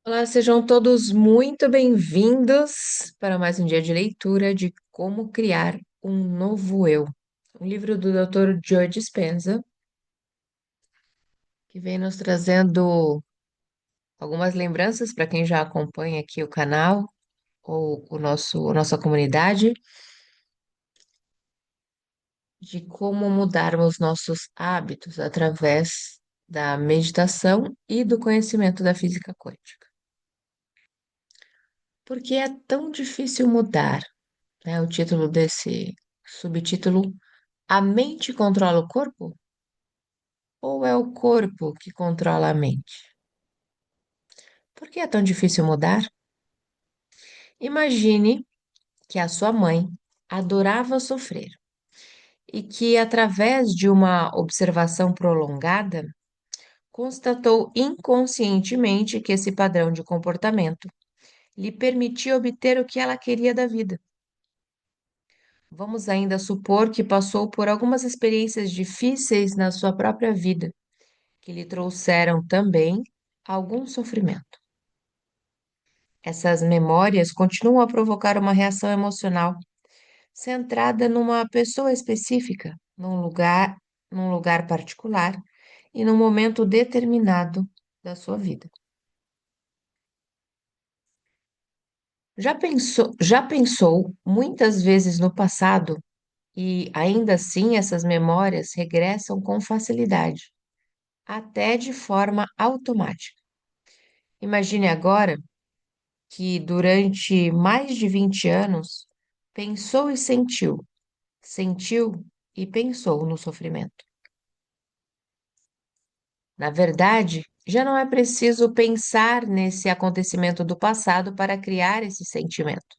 Olá, sejam todos muito bem-vindos para mais um dia de leitura de Como Criar um Novo Eu, um livro do Dr. Joe Dispenza, que vem nos trazendo algumas lembranças para quem já acompanha aqui o canal ou a nossa comunidade, de como mudarmos nossos hábitos através da meditação e do conhecimento da física quântica. Por que é tão difícil mudar? Né? O título desse subtítulo: A mente controla o corpo? Ou é o corpo que controla a mente? Por que é tão difícil mudar? Imagine que a sua mãe adorava sofrer e que, através de uma observação prolongada, constatou inconscientemente que esse padrão de comportamento lhe permitia obter o que ela queria da vida. Vamos ainda supor que passou por algumas experiências difíceis na sua própria vida, que lhe trouxeram também algum sofrimento. Essas memórias continuam a provocar uma reação emocional centrada numa pessoa específica, num lugar particular e num momento determinado da sua vida. Já pensou muitas vezes no passado e ainda assim essas memórias regressam com facilidade, até de forma automática. Imagine agora que durante mais de 20 anos pensou e sentiu, sentiu e pensou no sofrimento. Na verdade, já não é preciso pensar nesse acontecimento do passado para criar esse sentimento.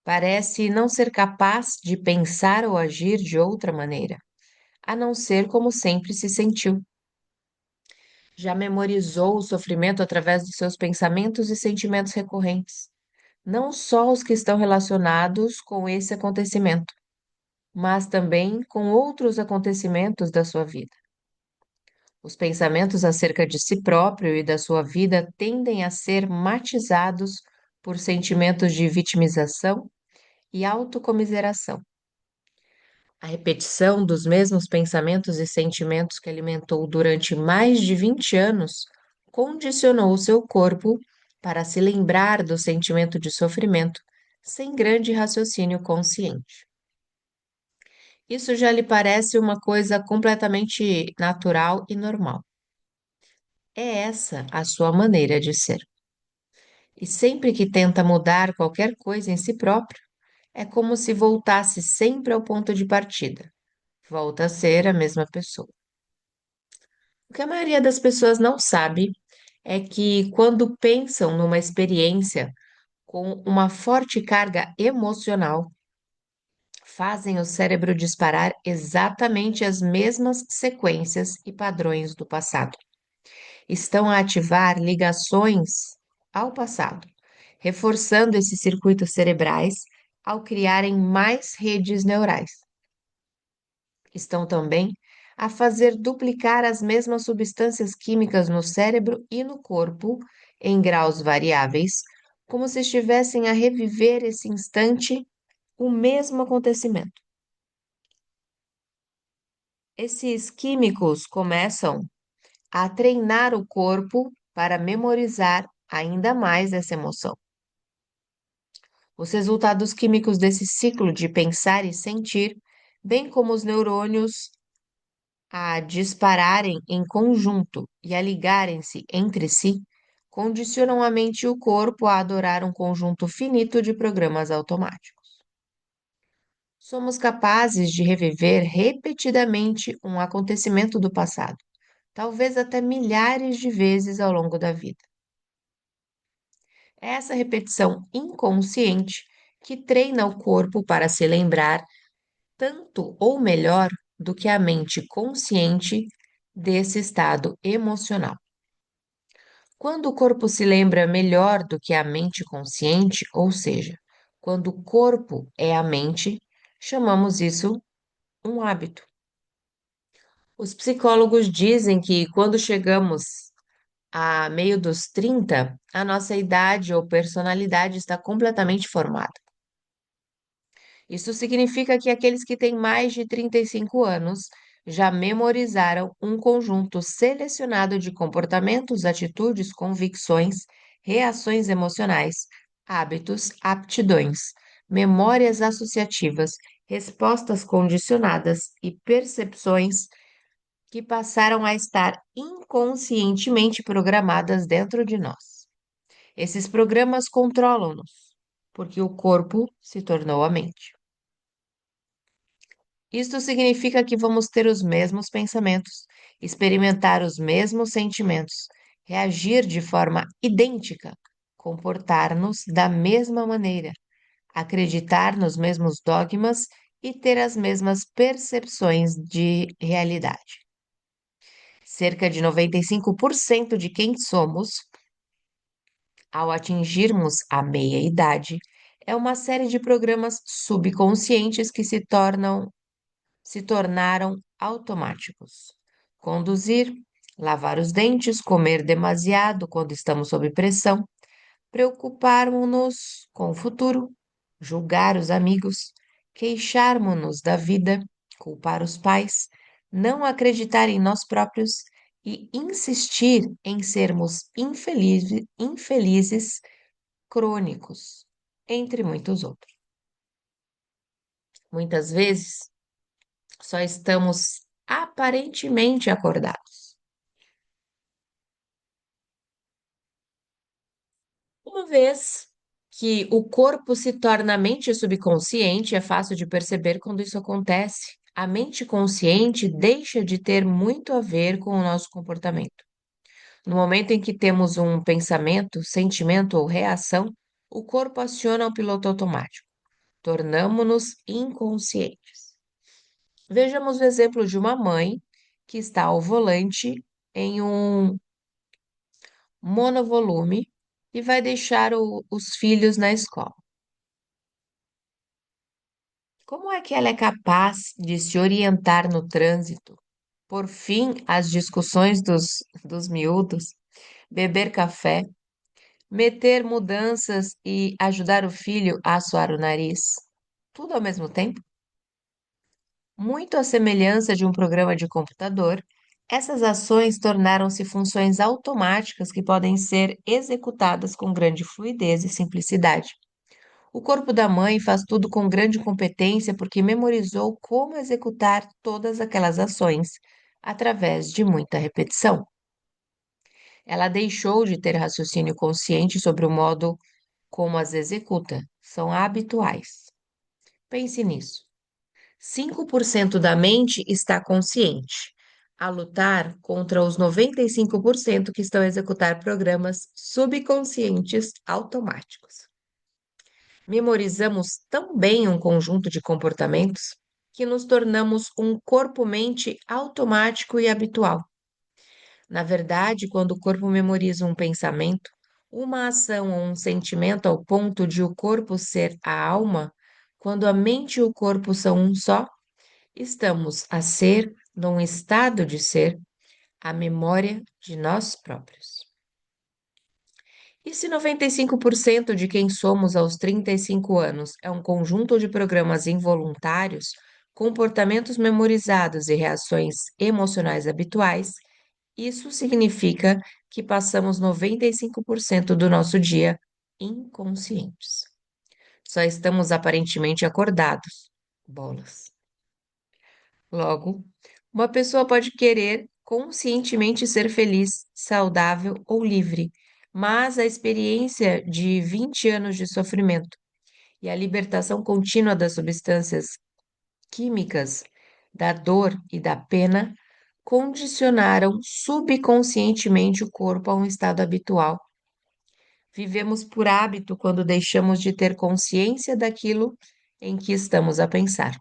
Parece não ser capaz de pensar ou agir de outra maneira, a não ser como sempre se sentiu. Já memorizou o sofrimento através dos seus pensamentos e sentimentos recorrentes, não só os que estão relacionados com esse acontecimento, mas também com outros acontecimentos da sua vida. Os pensamentos acerca de si próprio e da sua vida tendem a ser matizados por sentimentos de vitimização e autocomiseração. A repetição dos mesmos pensamentos e sentimentos que alimentou durante mais de 20 anos condicionou o seu corpo para se lembrar do sentimento de sofrimento sem grande raciocínio consciente. Isso já lhe parece uma coisa completamente natural e normal. É essa a sua maneira de ser. E sempre que tenta mudar qualquer coisa em si próprio, é como se voltasse sempre ao ponto de partida. Volta a ser a mesma pessoa. O que a maioria das pessoas não sabe é que quando pensam numa experiência com uma forte carga emocional, fazem o cérebro disparar exatamente as mesmas sequências e padrões do passado. Estão a ativar ligações ao passado, reforçando esses circuitos cerebrais ao criarem mais redes neurais. Estão também a fazer duplicar as mesmas substâncias químicas no cérebro e no corpo, em graus variáveis, como se estivessem a reviver esse instante o mesmo acontecimento. Esses químicos começam a treinar o corpo para memorizar ainda mais essa emoção. Os resultados químicos desse ciclo de pensar e sentir, bem como os neurônios a dispararem em conjunto e a ligarem-se entre si, condicionam a mente e o corpo a adorar um conjunto finito de programas automáticos. Somos capazes de reviver repetidamente um acontecimento do passado, talvez até milhares de vezes ao longo da vida. É essa repetição inconsciente que treina o corpo para se lembrar tanto ou melhor do que a mente consciente desse estado emocional. Quando o corpo se lembra melhor do que a mente consciente, ou seja, quando o corpo é a mente, chamamos isso um hábito. Os psicólogos dizem que quando chegamos A meio dos 30, a nossa idade ou personalidade está completamente formada. Isso significa que aqueles que têm mais de 35 anos já memorizaram um conjunto selecionado de comportamentos, atitudes, convicções, reações emocionais, hábitos, aptidões, memórias associativas, respostas condicionadas e percepções que passaram a estar inconscientemente programadas dentro de nós. Esses programas controlam-nos, porque o corpo se tornou a mente. Isto significa que vamos ter os mesmos pensamentos, experimentar os mesmos sentimentos, reagir de forma idêntica, comportar-nos da mesma maneira, acreditar nos mesmos dogmas e ter as mesmas percepções de realidade. Cerca de 95% de quem somos, ao atingirmos a meia-idade, é uma série de programas subconscientes que se tornaram automáticos. Conduzir, lavar os dentes, comer demasiado quando estamos sob pressão, preocuparmos-nos com o futuro, julgar os amigos, queixarmos-nos da vida, culpar os pais, não acreditar em nós próprios e insistir em sermos infelizes crônicos, entre muitos outros. Muitas vezes, só estamos aparentemente acordados. Uma vez que o corpo se torna a mente subconsciente, é fácil de perceber quando isso acontece. A mente consciente deixa de ter muito a ver com o nosso comportamento. No momento em que temos um pensamento, sentimento ou reação, o corpo aciona o piloto automático. Tornamo-nos inconscientes. Vejamos o exemplo de uma mãe que está ao volante em um monovolume e vai deixar os filhos na escola. Como é que ela é capaz de se orientar no trânsito, por fim às discussões dos miúdos, beber café, meter mudanças e ajudar o filho a assoar o nariz? Tudo ao mesmo tempo? Muito à semelhança de um programa de computador, essas ações tornaram-se funções automáticas que podem ser executadas com grande fluidez e simplicidade. O corpo da mãe faz tudo com grande competência porque memorizou como executar todas aquelas ações através de muita repetição. Ela deixou de ter raciocínio consciente sobre o modo como as executa, são habituais. Pense nisso. 5% da mente está consciente, a lutar contra os 95% que estão a executar programas subconscientes automáticos. Memorizamos tão bem um conjunto de comportamentos que nos tornamos um corpo-mente automático e habitual. Na verdade, quando o corpo memoriza um pensamento, uma ação ou um sentimento ao ponto de o corpo ser a alma, quando a mente e o corpo são um só, estamos a ser, num estado de ser, a memória de nós próprios. E se 95% de quem somos aos 35 anos é um conjunto de programas involuntários, comportamentos memorizados e reações emocionais habituais, isso significa que passamos 95% do nosso dia inconscientes. Só estamos aparentemente acordados. Bolas. Logo, uma pessoa pode querer conscientemente ser feliz, saudável ou livre, mas a experiência de 20 anos de sofrimento e a libertação contínua das substâncias químicas, da dor e da pena condicionaram subconscientemente o corpo a um estado habitual. Vivemos por hábito quando deixamos de ter consciência daquilo em que estamos a pensar,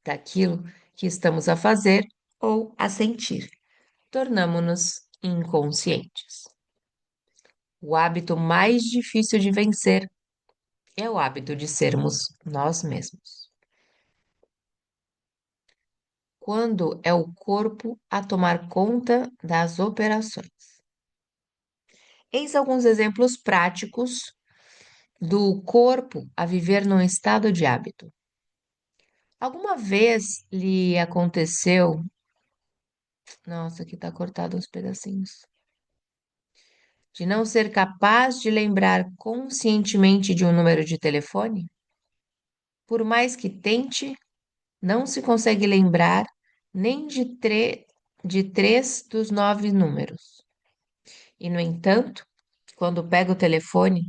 daquilo que estamos a fazer ou a sentir. Tornamo-nos inconscientes. O hábito mais difícil de vencer é o hábito de sermos nós mesmos. Quando é o corpo a tomar conta das operações. Eis alguns exemplos práticos do corpo a viver num estado de hábito. Alguma vez lhe aconteceu. Nossa, aqui tá cortado uns pedacinhos. De não ser capaz de lembrar conscientemente de um número de telefone? Por mais que tente, não se consegue lembrar nem de três dos nove números. E, no entanto, quando pega o telefone,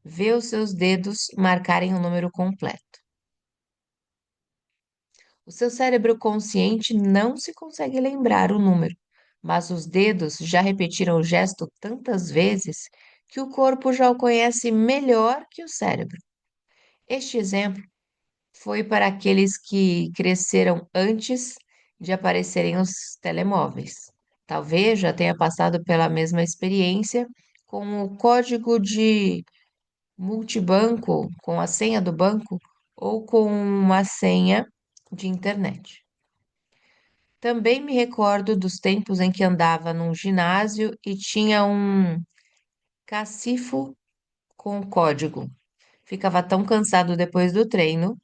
vê os seus dedos marcarem o número completo. O seu cérebro consciente não se consegue lembrar o número, mas os dedos já repetiram o gesto tantas vezes que o corpo já o conhece melhor que o cérebro. Este exemplo foi para aqueles que cresceram antes de aparecerem os telemóveis. Talvez já tenha passado pela mesma experiência com o código de multibanco, com a senha do banco ou com uma senha de internet. Também me recordo dos tempos em que andava num ginásio e tinha um cacifo com código. Ficava tão cansado depois do treino,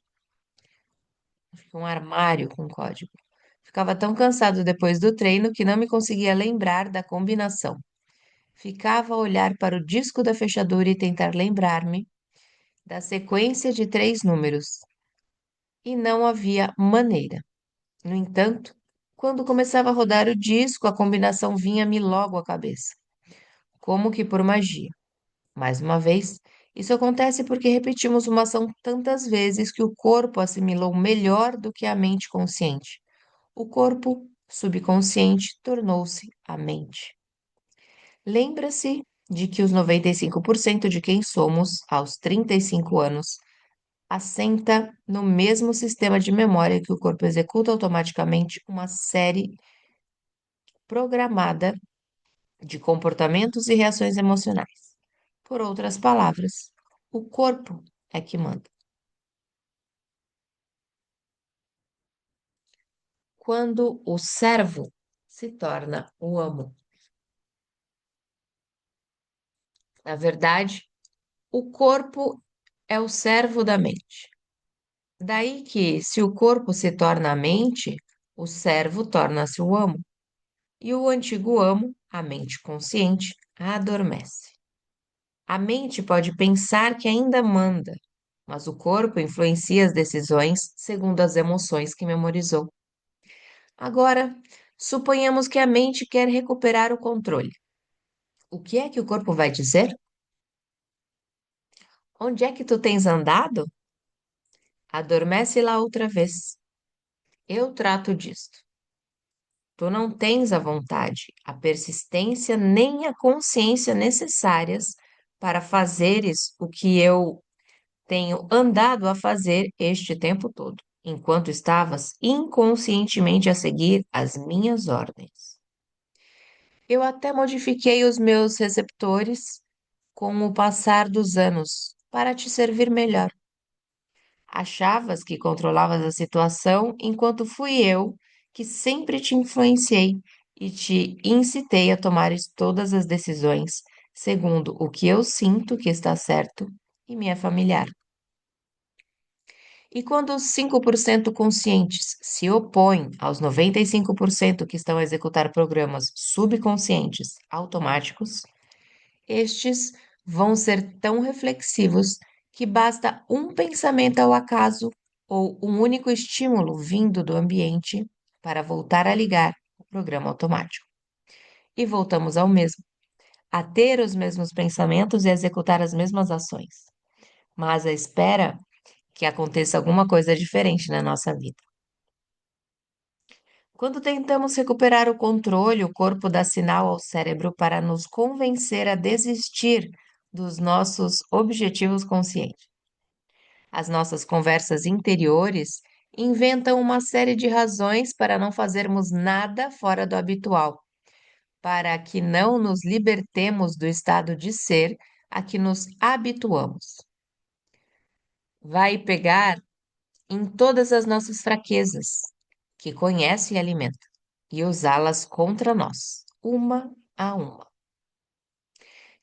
um armário com código. Ficava tão cansado depois do treino que não me conseguia lembrar da combinação. Ficava a olhar para o disco da fechadura e tentar lembrar-me da sequência de três números. E não havia maneira. No entanto, quando começava a rodar o disco, a combinação vinha-me logo à cabeça, como que por magia. Mais uma vez, isso acontece porque repetimos uma ação tantas vezes que o corpo assimilou melhor do que a mente consciente. O corpo subconsciente tornou-se a mente. Lembra-se de que os 95% de quem somos aos 35 anos assenta no mesmo sistema de memória que o corpo executa automaticamente uma série programada de comportamentos e reações emocionais. Por outras palavras, o corpo é que manda. Quando o servo se torna o amo. Na verdade, o corpo é o servo da mente. Daí que, se o corpo se torna a mente, o servo torna-se o amo. E o antigo amo, a mente consciente, adormece. A mente pode pensar que ainda manda, mas o corpo influencia as decisões segundo as emoções que memorizou. Agora, suponhamos que a mente quer recuperar o controle. O que é que o corpo vai dizer? Onde é que tu tens andado? Adormece lá outra vez. Eu trato disto. Tu não tens a vontade, a persistência nem a consciência necessárias para fazeres o que eu tenho andado a fazer este tempo todo, enquanto estavas inconscientemente a seguir as minhas ordens. Eu até modifiquei os meus receptores com o passar dos anos para te servir melhor. Achavas que controlavas a situação, enquanto fui eu que sempre te influenciei e te incitei a tomares todas as decisões segundo o que eu sinto que está certo e me é familiar. E quando os 5% conscientes se opõem aos 95% que estão a executar programas subconscientes automáticos, estes vão ser tão reflexivos que basta um pensamento ao acaso ou um único estímulo vindo do ambiente para voltar a ligar o programa automático. E voltamos ao mesmo, a ter os mesmos pensamentos e a executar as mesmas ações. Mas à espera que aconteça alguma coisa diferente na nossa vida. Quando tentamos recuperar o controle, o corpo dá sinal ao cérebro para nos convencer a desistir dos nossos objetivos conscientes. As nossas conversas interiores inventam uma série de razões para não fazermos nada fora do habitual, para que não nos libertemos do estado de ser a que nos habituamos. Vai pegar em todas as nossas fraquezas, que conhece e alimenta, e usá-las contra nós, uma a uma.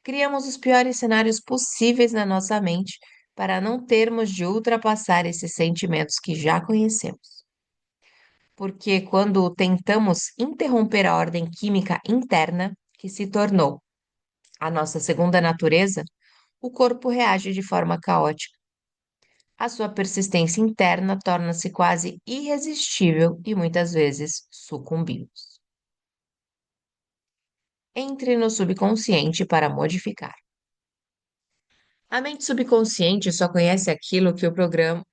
criamos os piores cenários possíveis na nossa mente para não termos de ultrapassar esses sentimentos que já conhecemos. Porque quando tentamos interromper a ordem química interna, que se tornou a nossa segunda natureza, o corpo reage de forma caótica. A sua persistência interna torna-se quase irresistível e muitas vezes sucumbimos. Entre no subconsciente para modificar. A mente subconsciente só conhece aquilo que o programa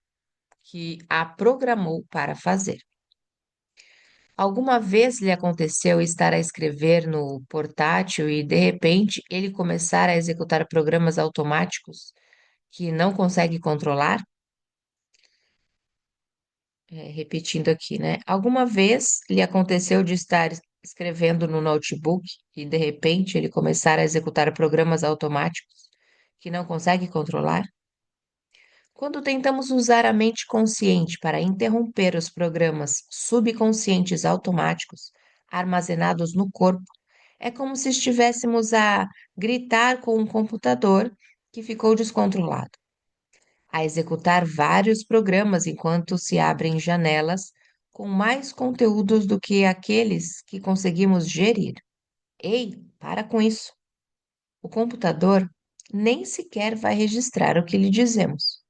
que a programou para fazer. Alguma vez lhe aconteceu estar a escrever no portátil e, de repente, ele começar a executar programas automáticos que não consegue controlar? Repetindo aqui, né? Alguma vez lhe aconteceu de estar escrevendo no notebook e, de repente, ele começar a executar programas automáticos que não consegue controlar? Quando tentamos usar a mente consciente para interromper os programas subconscientes automáticos armazenados no corpo, é como se estivéssemos a gritar com um computador que ficou descontrolado, a executar vários programas enquanto se abrem janelas com mais conteúdos do que aqueles que conseguimos gerir. Ei, para com isso! O computador nem sequer vai registrar o que lhe dizemos.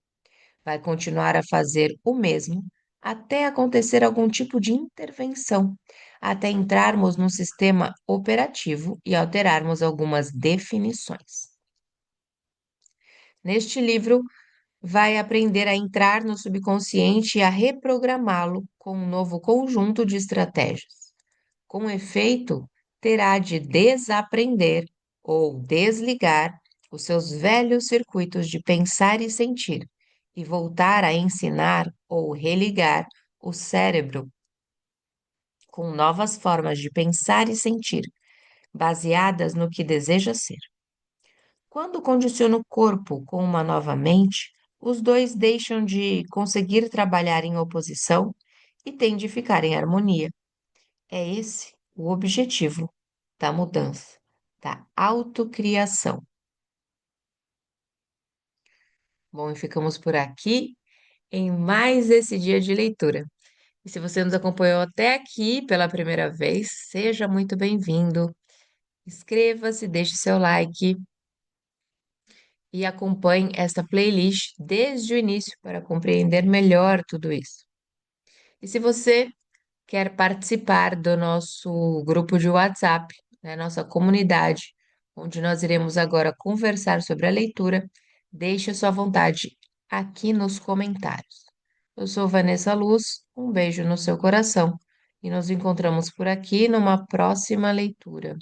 Vai continuar a fazer o mesmo até acontecer algum tipo de intervenção, até entrarmos no sistema operativo e alterarmos algumas definições. Neste livro, vai aprender a entrar no subconsciente e a reprogramá-lo com um novo conjunto de estratégias. Com efeito, terá de desaprender ou desligar os seus velhos circuitos de pensar e sentir e voltar a ensinar ou religar o cérebro com novas formas de pensar e sentir, baseadas no que deseja ser. Quando condiciona o corpo com uma nova mente, os dois deixam de conseguir trabalhar em oposição e têm de ficar em harmonia. É esse o objetivo da mudança, da autocriação. Bom, e ficamos por aqui em mais esse dia de leitura. E se você nos acompanhou até aqui pela primeira vez, seja muito bem-vindo. Inscreva-se, deixe seu like e acompanhe esta playlist desde o início para compreender melhor tudo isso. E se você quer participar do nosso grupo de WhatsApp, né, nossa comunidade, onde nós iremos agora conversar sobre a leitura, deixe a sua vontade aqui nos comentários. Eu sou Vanessa Luz, um beijo no seu coração e nos encontramos por aqui numa próxima leitura.